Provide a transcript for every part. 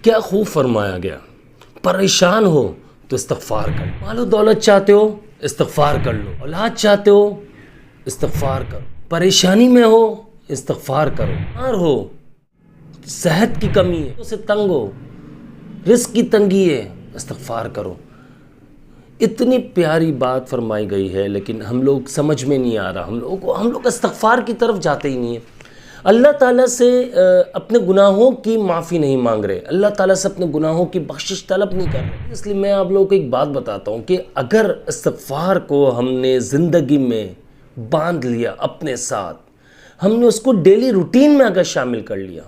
کیا خوب فرمایا گیا. پریشان ہو تو استغفار کر. مال و دولت چاہتے ہو استغفار کر لو. اولاد چاہتے ہو استغفار کرو. پریشانی میں ہو استغفار کرو. بیمار ہو, صحت کی کمی ہے, اسے تنگ ہو, رزق کی تنگی ہے, استغفار کرو. اتنی پیاری بات فرمائی گئی ہے لیکن ہم لوگ سمجھ میں نہیں آ رہا. ہم لوگ استغفار کی طرف جاتے ہی نہیں ہیں. اللہ تعالیٰ سے اپنے گناہوں کی معافی نہیں مانگ رہے, اللہ تعالیٰ سے اپنے گناہوں کی بخشش طلب نہیں کر رہے. اس لیے میں آپ لوگوں کو ایک بات بتاتا ہوں کہ اگر استغفار کو ہم نے زندگی میں باندھ لیا اپنے ساتھ, ہم نے اس کو ڈیلی روٹین میں اگر شامل کر لیا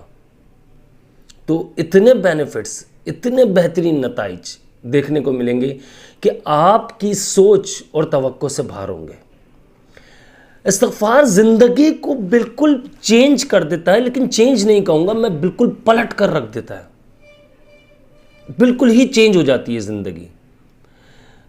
تو اتنے بینیفٹس, اتنے بہترین نتائج دیکھنے کو ملیں گے کہ آپ کی سوچ اور توقع سے باہر ہوں گے. استغفار زندگی کو بالکل چینج کر دیتا ہے, لیکن چینج نہیں کہوں گا میں, بالکل پلٹ کر رکھ دیتا ہے. بالکل ہی چینج ہو جاتی ہے زندگی.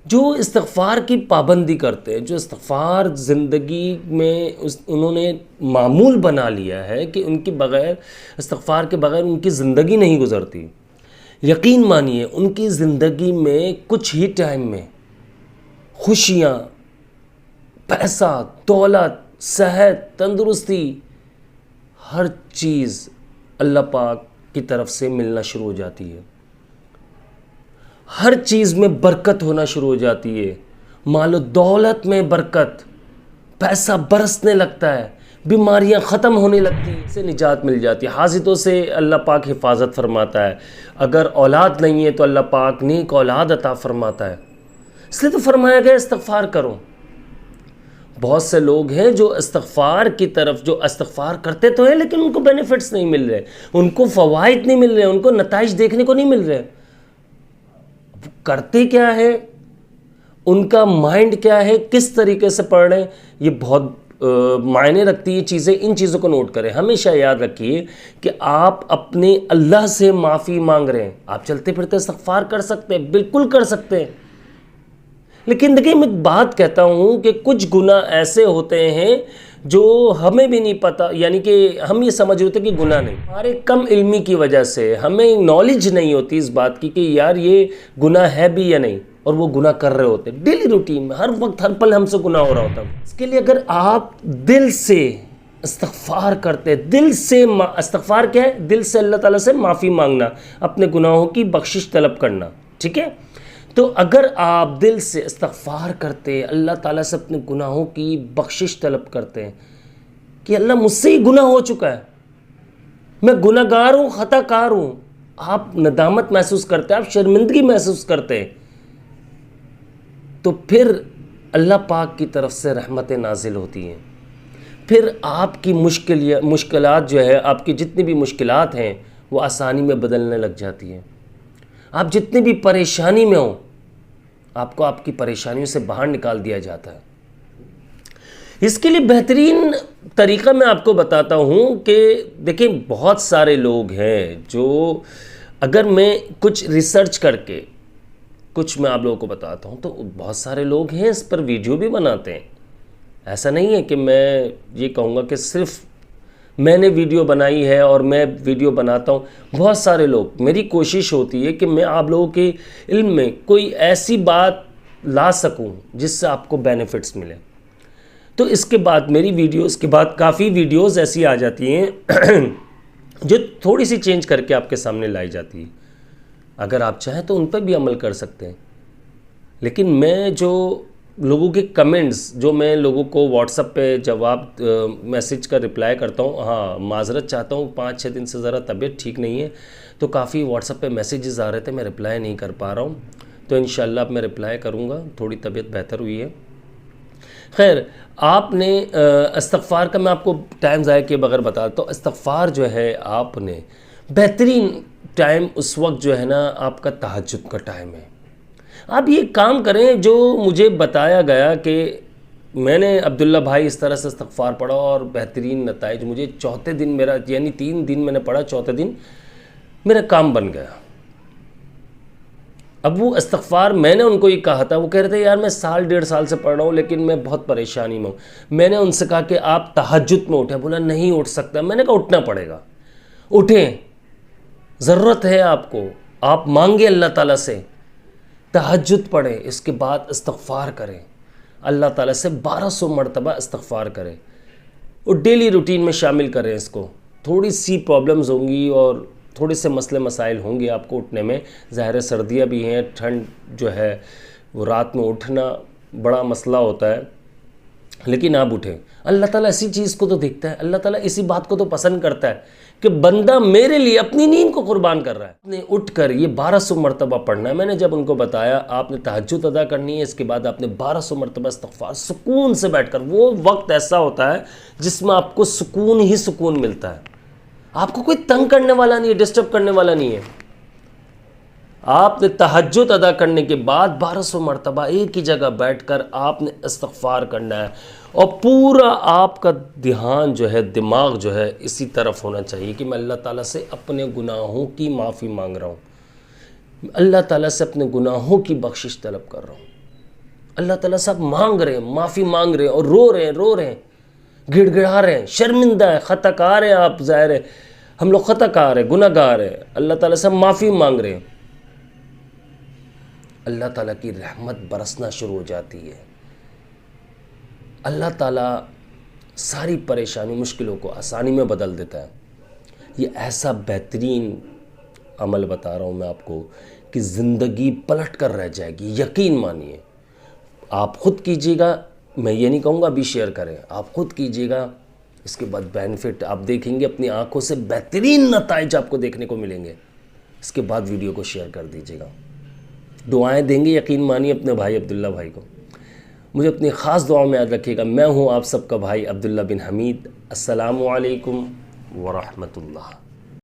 جو استغفار کی پابندی کرتے ہیں, جو استغفار زندگی میں انہوں نے معمول بنا لیا ہے کہ ان کے بغیر, استغفار کے بغیر ان کی زندگی نہیں گزرتی, یقین مانیے ان کی زندگی میں کچھ ہی ٹائم میں خوشیاں, پیسہ, دولت, صحت, تندرستی, ہر چیز اللہ پاک کی طرف سے ملنا شروع ہو جاتی ہے. ہر چیز میں برکت ہونا شروع ہو جاتی ہے. مال و دولت میں برکت, پیسہ برسنے لگتا ہے, بیماریاں ختم ہونے لگتی ہیں, سے نجات مل جاتی ہے. حاسدوں سے اللہ پاک حفاظت فرماتا ہے. اگر اولاد نہیں ہے تو اللہ پاک نیک اولاد عطا فرماتا ہے. اس لیے تو فرمایا گیا استغفار کرو. بہت سے لوگ ہیں جو استغفار کی طرف, جو استغفار کرتے تو ہیں لیکن ان کو بینیفٹس نہیں مل رہے, ان کو فوائد نہیں مل رہے, ان کو نتائج دیکھنے کو نہیں مل رہے. کرتے کیا ہے, ان کا مائنڈ کیا ہے, کس طریقے سے پڑھ رہے ہیں, یہ بہت معنی رکھتی ہے چیزیں. ان چیزوں کو نوٹ کریں. ہمیشہ یاد رکھیے کہ آپ اپنے اللہ سے معافی مانگ رہے ہیں. آپ چلتے پھرتے استغفار کر سکتے ہیں, بالکل کر سکتے ہیں, لیکن دیکھیں میں ایک بات کہتا ہوں کہ کچھ گناہ ایسے ہوتے ہیں جو ہمیں بھی نہیں پتہ, یعنی کہ ہم یہ سمجھ رہے ہوتے کہ گناہ نہیں. ہمارے کم علمی کی وجہ سے ہمیں نالج نہیں ہوتی اس بات کی کہ یار یہ گناہ ہے بھی یا نہیں, اور وہ گناہ کر رہے ہوتے ڈیلی روٹین میں, ہر وقت ہر پل ہم سے گناہ ہو رہا ہوتا. اس کے لیے اگر آپ دل سے استغفار کرتے, دل سے استغفار کیا ہے, دل سے اللہ تعالیٰ سے معافی مانگنا, اپنے گناہوں کی بخشش طلب کرنا, ٹھیک ہے. تو اگر آپ دل سے استغفار کرتے, اللہ تعالیٰ سے اپنے گناہوں کی بخشش طلب کرتے ہیں کہ اللہ مجھ سے ہی گناہ ہو چکا ہے, میں گناہ گار ہوں, خطا کار ہوں, آپ ندامت محسوس کرتے ہیں, آپ شرمندگی محسوس کرتے ہیں, تو پھر اللہ پاک کی طرف سے رحمتیں نازل ہوتی ہیں. پھر آپ کی مشکلات جو ہے, آپ کی جتنی بھی مشکلات ہیں وہ آسانی میں بدلنے لگ جاتی ہیں. آپ جتنی بھی پریشانی میں ہوں, آپ کو آپ کی پریشانیوں سے باہر نکال دیا جاتا ہے. اس کے لیے بہترین طریقہ میں آپ کو بتاتا ہوں کہ دیکھیں بہت سارے لوگ ہیں جو, اگر میں کچھ ریسرچ کر کے کچھ میں آپ لوگوں کو بتاتا ہوں, تو بہت سارے لوگ ہیں اس پر ویڈیو بھی بناتے ہیں. ایسا نہیں ہے کہ میں یہ کہوں گا کہ صرف میں نے ویڈیو بنائی ہے اور میں ویڈیو بناتا ہوں. بہت سارے لوگ, میری کوشش ہوتی ہے کہ میں آپ لوگوں کے علم میں کوئی ایسی بات لا سکوں جس سے آپ کو بینیفٹس ملے. تو اس کے بعد میری ویڈیوز کے بعد کافی ویڈیوز ایسی آ جاتی ہیں جو تھوڑی سی چینج کر کے آپ کے سامنے لائی جاتی ہے. اگر آپ چاہیں تو ان پہ بھی عمل کر سکتے ہیں, لیکن میں جو لوگوں کے کمنٹس, جو میں لوگوں کو واٹس ایپ پہ جواب میسج کا رپلائی کرتا ہوں, ہاں معذرت چاہتا ہوں, 5-6 دن سے ذرا طبیعت ٹھیک نہیں ہے, تو کافی واٹس ایپ پہ میسیجز آ رہے تھے, میں رپلائی نہیں کر پا رہا ہوں, تو انشاءاللہ اب میں رپلائی کروں گا, تھوڑی طبیعت بہتر ہوئی ہے. خیر, آپ نے استغفار کا میں آپ کو ٹائم ضائع کیے بغیر بتاتا ہوں. استغفار جو ہے, آپ نے بہترین ٹائم اس وقت جو ہے نا آپ کا تہجد کا ٹائم ہے. آپ یہ کام کریں جو مجھے بتایا گیا کہ میں نے عبداللہ بھائی اس طرح سے استغفار پڑھا اور بہترین نتائج مجھے چوتھے دن میرا, یعنی 3 دن میں نے پڑھا, چوتھے دن میرا کام بن گیا. اب وہ استغفار میں نے ان کو یہ کہا تھا, وہ کہہ رہے تھے یار میں 1.5 سال سے پڑھ رہا ہوں لیکن میں بہت پریشانی میں ہوں. میں نے ان سے کہا کہ آپ تہجد میں اٹھیں. بولا نہیں اٹھ سکتا. میں نے کہا اٹھنا پڑے گا, اٹھیں. ضرورت ہے آپ کو، آپ مانگیں اللہ تعالیٰ سے، تہجد پڑھیں، اس کے بعد استغفار کریں، اللہ تعالیٰ سے 1200 مرتبہ استغفار کریں اور ڈیلی روٹین میں شامل کریں اس کو۔ تھوڑی سی پرابلمز ہوں گی اور تھوڑے سے مسئلے مسائل ہوں گے آپ کو اٹھنے میں، ظاہر سردیاں بھی ہیں، ٹھنڈ جو ہے وہ رات میں اٹھنا بڑا مسئلہ ہوتا ہے، لیکن آپ اٹھیں۔ اللہ تعالیٰ اسی چیز کو تو دیکھتا ہے، اللہ تعالیٰ اسی بات کو تو پسند کرتا ہے کہ بندہ میرے لیے اپنی نیند کو قربان کر رہا ہے۔ آپ نے اٹھ کر یہ 1200 مرتبہ پڑھنا ہے۔ میں نے جب ان کو بتایا آپ نے تہجد ادا کرنی ہے، اس کے بعد آپ نے 1200 مرتبہ استغفار سکون سے بیٹھ کر، وہ وقت ایسا ہوتا ہے جس میں آپ کو سکون ہی سکون ملتا ہے، آپ کو کوئی تنگ کرنے والا نہیں ہے، ڈسٹرب کرنے والا نہیں ہے۔ آپ نے تہجد ادا کرنے کے بعد 1200 مرتبہ ایک ہی جگہ بیٹھ کر آپ نے استغفار کرنا ہے، اور پورا آپ کا دھیان جو ہے، دماغ جو ہے اسی طرف ہونا چاہیے کہ میں اللہ تعالیٰ سے اپنے گناہوں کی معافی مانگ رہا ہوں، اللہ تعالیٰ سے اپنے گناہوں کی بخشش طلب کر رہا ہوں، اللہ تعالیٰ سے آپ مانگ رہے ہیں، معافی مانگ رہے ہیں، اور رو رہے ہیں، گڑ گڑا رہے ہیں، شرمندہ ہیں، خطا کار ہیں آپ، ظاہر ہے ہم لوگ خطا کار ہیں، گناہ گار ہیں، اللہ تعالیٰ سے معافی مانگ رہے ہیں، اللہ تعالیٰ کی رحمت برسنا شروع ہو جاتی ہے، اللہ تعالیٰ ساری پریشانی مشکلوں کو آسانی میں بدل دیتا ہے۔ یہ ایسا بہترین عمل بتا رہا ہوں میں آپ کو کہ زندگی پلٹ کر رہ جائے گی، یقین مانیے۔ آپ خود کیجیے گا، میں یہ نہیں کہوں گا ابھی شیئر کریں، آپ خود کیجیے گا، اس کے بعد بینیفٹ آپ دیکھیں گے اپنی آنکھوں سے، بہترین نتائج آپ کو دیکھنے کو ملیں گے۔ اس کے بعد ویڈیو کو شیئر کر دیجیے گا، دعائیں دیں گے، یقین مانیے اپنے بھائی عبداللہ بھائی کو۔ مجھے اپنی خاص دعاؤں میں یاد رکھیے گا۔ میں ہوں آپ سب کا بھائی عبداللہ بن حمید۔ السلام علیکم ورحمۃ اللہ۔